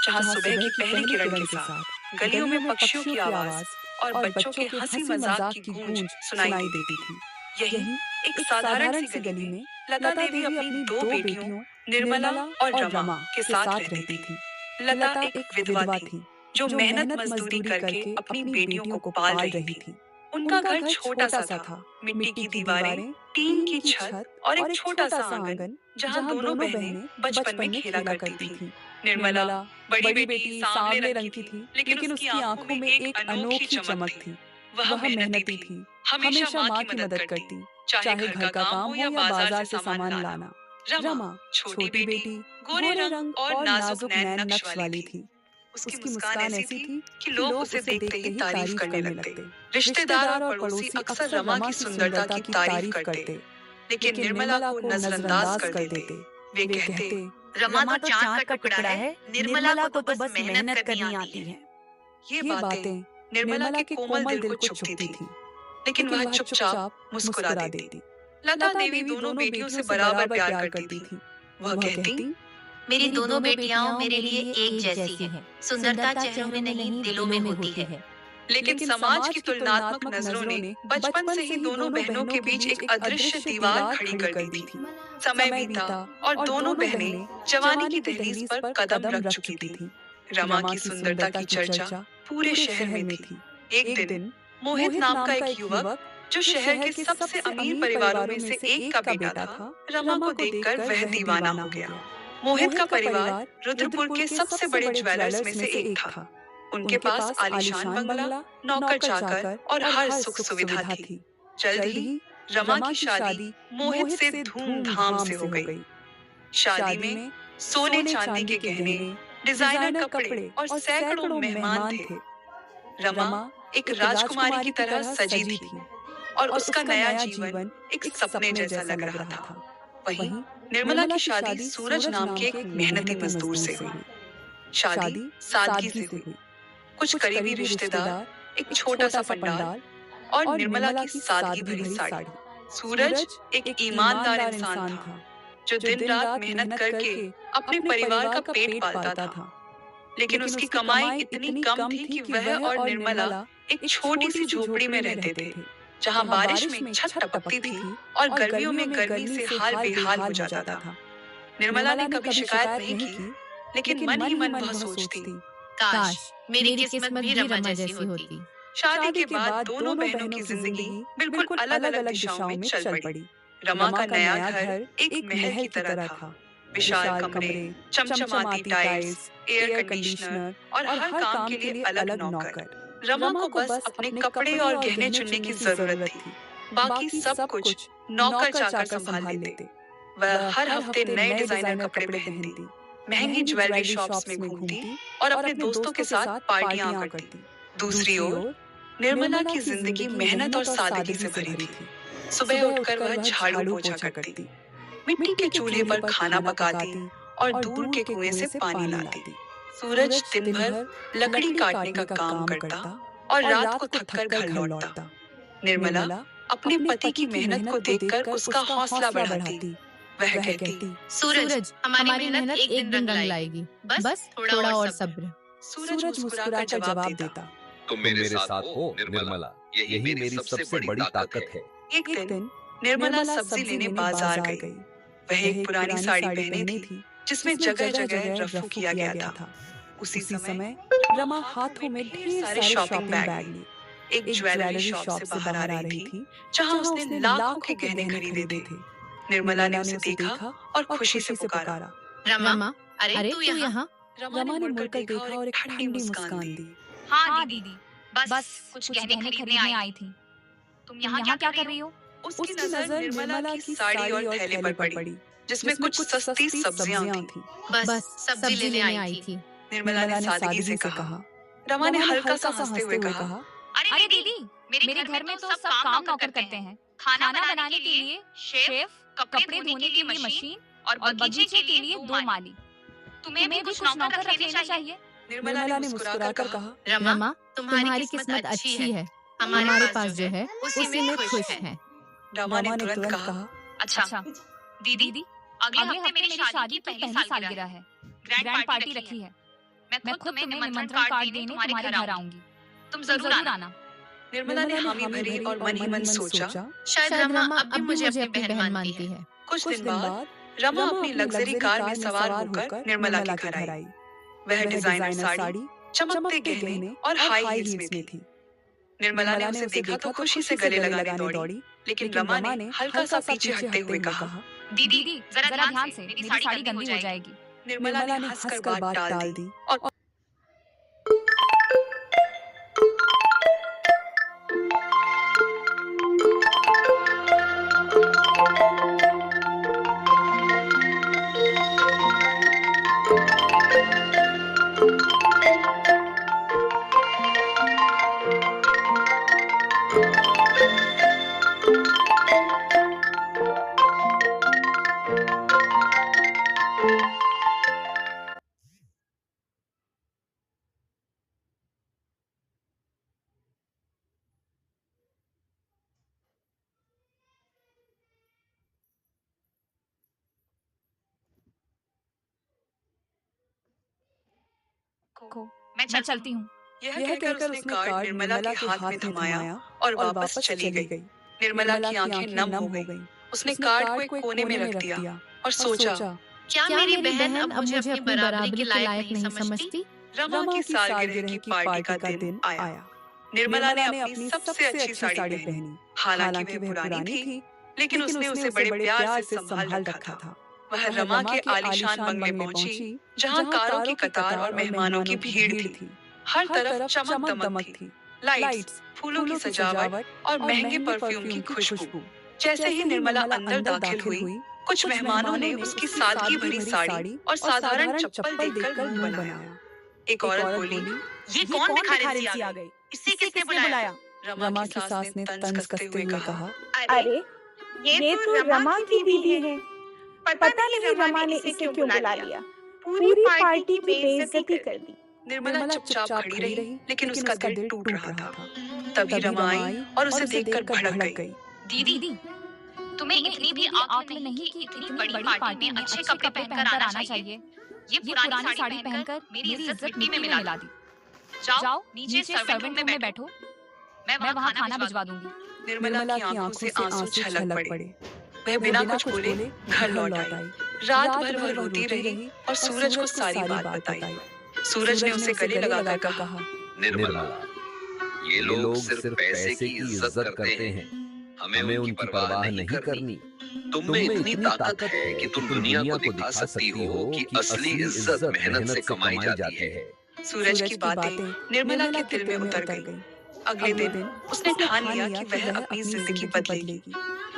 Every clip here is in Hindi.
जहाँ सुबह की पहली किरण के साथ गलियों में पक्षियों की आवाज और बच्चों के हंसी मजाक की गूंज सुनाई देती थी। यही एक साधारण सी गली में लता देवी अपनी दो बेटियों निर्मला और रमा के साथ रहती थी। लता एक विधवा थी जो मेहनत मजदूरी करके अपनी बेटियों को पाल रही थी। उनका घर छोटा सा था, मिट्टी की दीवारें, टीन की छत और एक छोटा सा आंगन जहाँ दोनों बहनें बचपन में खेला करती थीं। निर्मला बड़ी बेटी सांवले रंग की थी, लेकिन उसकी आंखों में एक अनोखी चमक थी। वह मेहनती थी, हमेशा माँ की मदद करती, चाहे घर का काम हो या बाजार से सामान लाना। रमा छोटी बेटी गोरे रंग और नाजुक नैन नक्श वाली थी। उसकी मुस्कान ऐसी थी कि लोग उसे देखते ही तारीफ करने लगते। रिश्तेदार और पड़ोसी अक्सर रमा की सुंदरता की तारीफ करते, लेकिन निर्मला को नजरअंदाज कर देते। वे कहते, रमा तो चांद का टुकड़ा है, निर्मला को तो बस मेहनत करनी आती है। ये बातें निर्मला के कोमल दिल को चुभती थी, लेकिन वह चुपचाप मुस्कुरा देती। लता देवी दोनों बेटियों से बराबर प्यार करती थी। वह कहती, मेरी दोनों बेटियां मेरे लिए एक जैसी हैं। सुंदरता चेहरों में नहीं, दिलों में होती है। लेकिन समाज की तुलनात्मक नजरों ने बचपन से ही दोनों बहनों के बीच एक अदृश्य दीवार खड़ी कर दी थी। समय बीता और दोनों बहनें जवानी की दहलीज पर कदम रख चुकी थीं। रमा की सुंदरता की चर्चा पूरे शहर में थी। एक दिन मोहित नाम का एक युवक, जो शहर के सबसे अमीर परिवारों में से एक का बेटा था, रमा को देखकर वह दीवाना हो गया। मोहित का परिवार रुद्रपुर के सबसे बड़े ज्वेलर्स में से एक था। उनके पास आलीशान बंगला, नौकर चाकर और हर सुख सुविधा थी। जल्द ही रमा की शादी मोहित से धूमधाम से हो गई। शादी में सोने चांदी के गहने, डिजाइनर कपड़े और सैकड़ों मेहमान थे। रमा एक राजकुमारी की तरह सजी थी और उसका नया जीवन एक सपने जैसा लग रहा था। वहीं निर्मला की शादी सूरज नाम के एक मेहनती मजदूर से हुई। शादी सादगी से हुई। कुछ करीबी रिश्तेदार, एक छोटा सा पंडाल और निर्मला की सादगी भरी साड़ी। सूरज एक ईमानदार इंसान था जो दिन रात मेहनत करके अपने परिवार का पेट पालता था। लेकिन उसकी कमाई इतनी कम थी कि वह और निर्मला एक छोटी सी झोपड़ी में रहते थे, जहां बारिश में छत टपकती थी और गर्मियों में गर्मी से हाल बेहाल हो जाता था। निर्मला ने कभी शिकायत नहीं की, लेकिन मन ही मन वह सोचती, काश मेरी किस्मत भी रमा जैसी होती। शादी के बाद दोनों बहनों की जिंदगी बिल्कुल अलग अलग दिशाओं में चल पड़ी। रमा का नया घर एक महल की तरह था। विशाल कमरे, चमचमाती टाइल्स, एयर कंडीशनर और हर काम के लिए अलग नौकर। रमा को बस अपने कपड़े और गहने चुनने की जरूरत थी। बाकी सब कुछ नौकर चाकर संभाल लेते। वह हर हफ्ते नए डिजाइनर कपड़े पहनती, महंगी ज्वेलरी शॉप्स में घूमती और अपने दोस्तों के साथ पार्टियां करती। दूसरी ओर निर्मला की जिंदगी मेहनत और सादगी से भरी थी। सुबह उठकर वह झाड़ू पोछा करती, मिट्टी के चूल्हे पर खाना पकाती और दूर के कुएं से पानी लाती। सूरज दिन भर लकड़ी काटने का काम करता और रात को थककर घर लौटता। निर्मला अपने पति की मेहनत को देखकर उसका हौसला बढ़ाती। वह कहती, सूरज हमारी मेहनत एक दिन रंग लाएगी, बस थोड़ा और सब्र। सूरज मुस्कुराकर जवाब देता, तुम मेरे साथ हो निर्मला, यही मेरी सबसे बड़ी ताकत है। एक दिन निर्मला सब्जी लेने बाजार गई। वह एक पुरानी साड़ी पहनी थी जिसमें जगह जगह रफू किया गया था। उसी समय रमा हाथों में ढेर सारे शॉपिंग बैग लिए एक ज्वेलरी शॉप से बाहर आ रही थी, जहां उसने लाखों के गहने खरीदे थे। निर्मला ने उसे देखा और खुशी से पुकारा, रमा, अरे तू यहाँ? रमा ने मुड़कर देखा और एक ठंडी मुस्कान दी। हाँ दीदी, बस कुछ गहने खरीदने आई थी। तुम यहाँ क्या कर रही हो? उसकी नजर निर्मला की साड़ी और थैले पर पड़ी, जिसमें कुछ सस्ती सब्जियां थीं। बस सब्जी लेने आई थी। निर्मला ने सादगी से कहा। रमा ने हल्का सा हंसते हुए कहा, अरे दीदी, मेरे घर में तो सब काम नौकर करते हैं। खाना बनाने के लिए शेफ, कपड़े धोने के लिए मशीन और बगीचे के लिए 2 माली। तुम्हें भी कुछ नौकर रख लेना चाहिए। निर्मला ने मुस्कुराकर कहा, रमा, तुम्हारी किस्मत अच्छी है। हमारे पास जो है उसी में खुश है। रमा ने तुरंत कहा, अच्छा दीदी, अगले हफ्ते मेरी शादी की पहली सालगिरह है। ग्रैंड पार्टी रखी है। मैं खुद तुम्हें निमंत्रण कार्ड देने तुम्हारे घर आऊंगी। तुम जरूर आना। निर्मला ने हामी भरी और मन ही मन सोचा, शायद रमा अब भी मुझे अपनी बहन मानती है। कुछ दिन बाद रमा अपनी लग्जरी कार में सवार होकर निर्मला के घर आई। वह डिजाइनर साड़ी, चमकते गहने और हाई हील्स में थी। निर्मला ने उसे देखा तो खुशी से गले लगाने दौड़ी, लेकिन रमा ने हल्का सा पीछे हटते हुए कहा, दीदी जरा ध्यान से, मेरी साड़ी गंदी हो जाएगी। निर्मला ने हंसकर बात टाल दी और मैं चलती हूँ। यह कहकर उसने कार्ड निर्मला के हाथ में थमाया और वापस चली गई। निर्मला की आंखें नम हो गईं। उसने कार्ड को एक कोने में रख दिया और सोचा, क्या मेरी बहन अब मुझे अपनी बराबरी के लायक नहीं समझती? रमा की सालगिरह की पार्टी का दिन आया। निर्मला ने अपनी सबसे अच्छी साड़ी पहनी। हालांकि वह पुरानी थी, लेकिन उसने उसे बड़े प्यार से संभाल रखा था। वह रमा के आलीशान बंगले पहुंची, जहां कारों की कतार और मेहमानों की भीड़ थी। हर तरफ चमक दमक थी, लाइट्स, फूलों की सजावट और महंगे परफ्यूम की खुशबू। जैसे ही निर्मला अंदर दाखिल हुई, कुछ मेहमानों ने उसकी सादगी भरी साड़ी और साधारण चप्पल देखकर मुंह बनाया। एक औरत बोली, ये कौन भिखारी सी आ गई? इसे किसने बुलाया? रमा की सास ने तंज कसते हुए कहा, अरे ये तो रमा की बीवी है। पता नहीं रमा ने इसे क्यों बुला लिया। पूरी पार्टी की बेइज्जती कर दी। निर्मला चुपचाप खड़ी रही, लेकिन उसका दिल टूट रहा था। तभी रमा आई और उसे देखकर भड़क गई। दीदी, तुम्हें इतनी भी अक्ल नहीं कि इतनी बड़ी पार्टी में अच्छे कपड़े पहनकर आना चाहिए। ये पुरानी साड़ी पहनकर मेरी इज्जत मिट्टी में मिला दी। जाओ नीचे सर्वेंट रूम में बैठो, मैं वहाँ खाना भिजवा दूंगी। निर्मला की आंखों से आंसू छलक पड़े। वह बिना कुछ बोले घर लौट आई। रात भर वह रोती रही और सूरज को सारी बात बताई। सूरज ने उसे गले लगाकर कहा, निर्मला, ये लोग सिर्फ पैसे की इज्जत करते हैं, हमें उनकी परवाह नहीं करनी। तुम में इतनी ताकत है कि तुम दुनिया को दिखा सकती हो कि असली इज्जत मेहनत से कमाई जाती है। सूरज की बातें निर्मला के दिल में उतर गईं। अगले दिन उसने ठान लिया कि वह अपनी जिंदगी बदलेगी।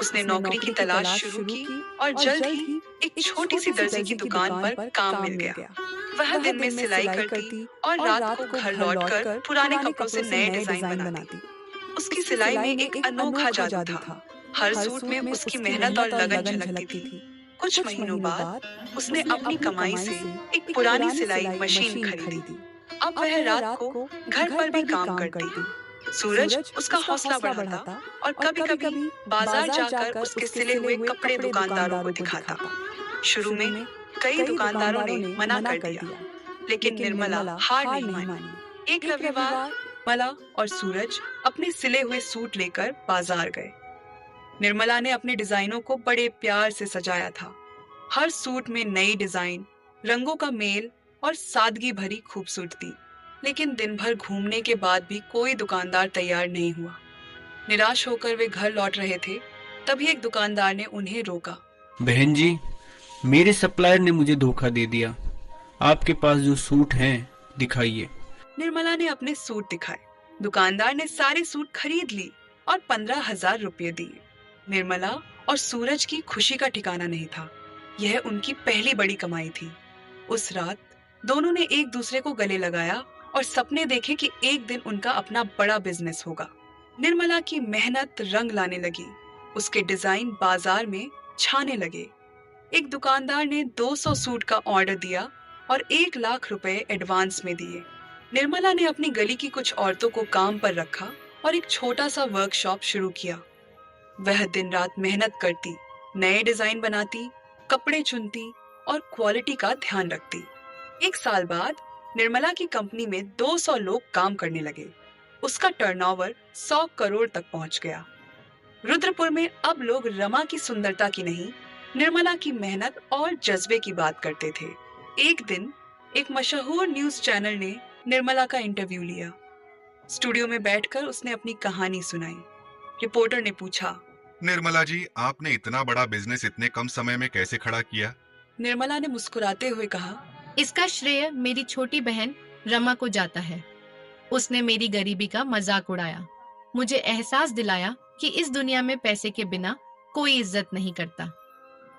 उसने नौकरी की तलाश शुरू की और जल्द ही एक छोटी सी दर्जी की दुकान पर काम मिल गया। वह दिन में सिलाई करती और रात को घर लौटकर पुराने कपड़ों से नए डिजाइन बनाती। उसकी सिलाई में एक अनोखा जादू था। हर सूट में उसकी मेहनत और लगन झलकती थी। कुछ महीनों बाद उसने अपनी कमाई से एक पुरानी सिलाई मशीन खरीदी। अब वह रात को घर पर भी काम करती। सूरज उसका हौसला बढ़ाता और कभी-कभी बाजार जाकर उसके सिले हुए कपड़े दुकानदारों को दिखाता। शुरू में कई दुकानदारों ने मना कर दिया, लेकिन निर्मला हार नहीं मानी। एक रविवार निर्मला और सूरज अपने सिले हुए सूट लेकर बाजार गए। निर्मला ने अपने डिजाइनों को बड़े प्यार से सजाया था। हर सूट में नई डिजाइन, रंगों का मेल और सादगी भरी खूबसूरती। लेकिन दिन भर घूमने के बाद भी कोई दुकानदार तैयार नहीं हुआ। निराश होकर वे घर लौट रहे थे, तभी एक दुकानदार ने उन्हें रोका। बहन जी, मेरे सप्लायर ने मुझे धोखा दे दिया। आपके पास जो सूट हैं दिखाइए। निर्मला ने अपने सूट दिखाए। दुकानदार ने सारे सूट खरीद ली और 15,000 रुपये दिए। निर्मला और सूरज की खुशी का ठिकाना नहीं था। यह उनकी पहली बड़ी कमाई थी। उस रात दोनों ने एक दूसरे को गले लगाया और सपने देखे कि एक दिन उनका अपना बड़ा बिजनेस होगा। निर्मला की मेहनत रंग लाने लगी। उसके डिजाइन बाजार में छाने लगे। एक दुकानदार ने 200 सूट का ऑर्डर दिया और 1 लाख रुपए एडवांस में दिए। निर्मला ने अपनी गली की कुछ औरतों को काम पर रखा और एक छोटा सा वर्कशॉप शुरू किया। वह दिन रात मेहनत करती, नए डिजाइन बनाती, कपड़े चुनती और क्वालिटी का ध्यान रखती। 1 साल बाद निर्मला की कंपनी में 200 लोग काम करने लगे। उसका टर्नओवर 100 करोड़ तक पहुंच गया। रुद्रपुर में अब लोग रमा की सुंदरता की नहीं, निर्मला की मेहनत और जज्बे की बात करते थे। एक दिन एक मशहूर न्यूज चैनल ने निर्मला का इंटरव्यू लिया। स्टूडियो में बैठकर उसने अपनी कहानी सुनाई। रिपोर्टर ने पूछा, निर्मला जी, आपने इतना बड़ा बिजनेस इतने कम समय में कैसे खड़ा किया? निर्मला ने मुस्कुराते हुए कहा, इसका श्रेय मेरी छोटी बहन रमा को जाता है। उसने मेरी गरीबी का मजाक उड़ाया, मुझे एहसास दिलाया कि इस दुनिया में पैसे के बिना कोई इज्जत नहीं करता।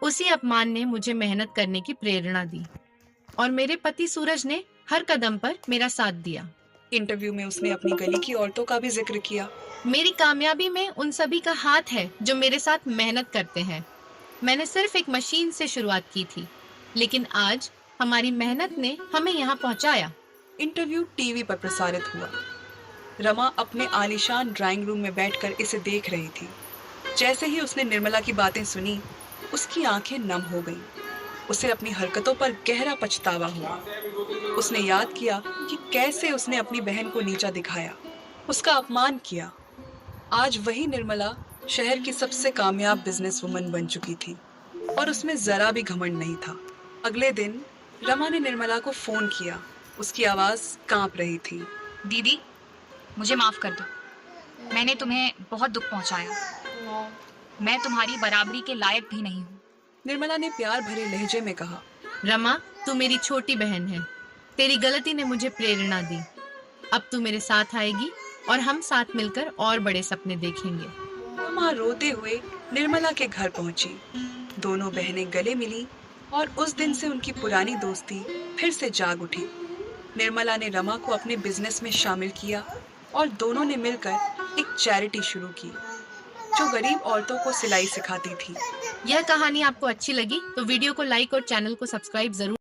उसी अपमान ने मुझे मेहनत करने की प्रेरणा दी और मेरे पति सूरज ने हर कदम पर मेरा साथ दिया। इंटरव्यू में उसने अपनी गली की औरतों का भी जिक्र किया। मेरी कामयाबी में उन सभी का हाथ है जो मेरे साथ मेहनत करते हैं। मैंने सिर्फ एक मशीन से शुरुआत की थी, लेकिन आज हमारी मेहनत ने हमें यहाँ पहुँचाया। इंटरव्यू टीवी पर प्रसारित हुआ। रमा अपने आलीशान ड्राइंग रूम में बैठकर इसे देख रही थी। जैसे ही उसने निर्मला की बातें सुनी, उसकी आंखें नम हो गईं। उसे अपनी हरकतों पर गहरा पछतावा हुआ। उसने याद किया कि कैसे उसने अपनी बहन को नीचा दिखाया, उसका अपमान किया। आज वही निर्मला शहर की सबसे कामयाब बिजनेस वुमन बन चुकी थी और उसमें जरा भी घमंड नहीं था। अगले दिन रमा ने निर्मला को फोन किया। उसकी आवाज कांप रही थी। दीदी, मुझे माफ कर दो। मैंने तुम्हें बहुत दुख पहुंचाया। मैं तुम्हारी बराबरी के लायक भी नहीं हूँ। निर्मला ने प्यार भरे लहजे में कहा, रमा, तू मेरी छोटी बहन है। तेरी गलती ने मुझे प्रेरणा दी। अब तू मेरे साथ आएगी और हम साथ मिलकर और बड़े सपने देखेंगे। रमा रोते हुए निर्मला के घर पहुंची। दोनों बहनें गले मिली और उस दिन से उनकी पुरानी दोस्ती फिर से जाग उठी। निर्मला ने रमा को अपने बिजनेस में शामिल किया और दोनों ने मिलकर एक चैरिटी शुरू की जो गरीब औरतों को सिलाई सिखाती थी। यह कहानी आपको अच्छी लगी तो वीडियो को लाइक और चैनल को सब्सक्राइब जरूर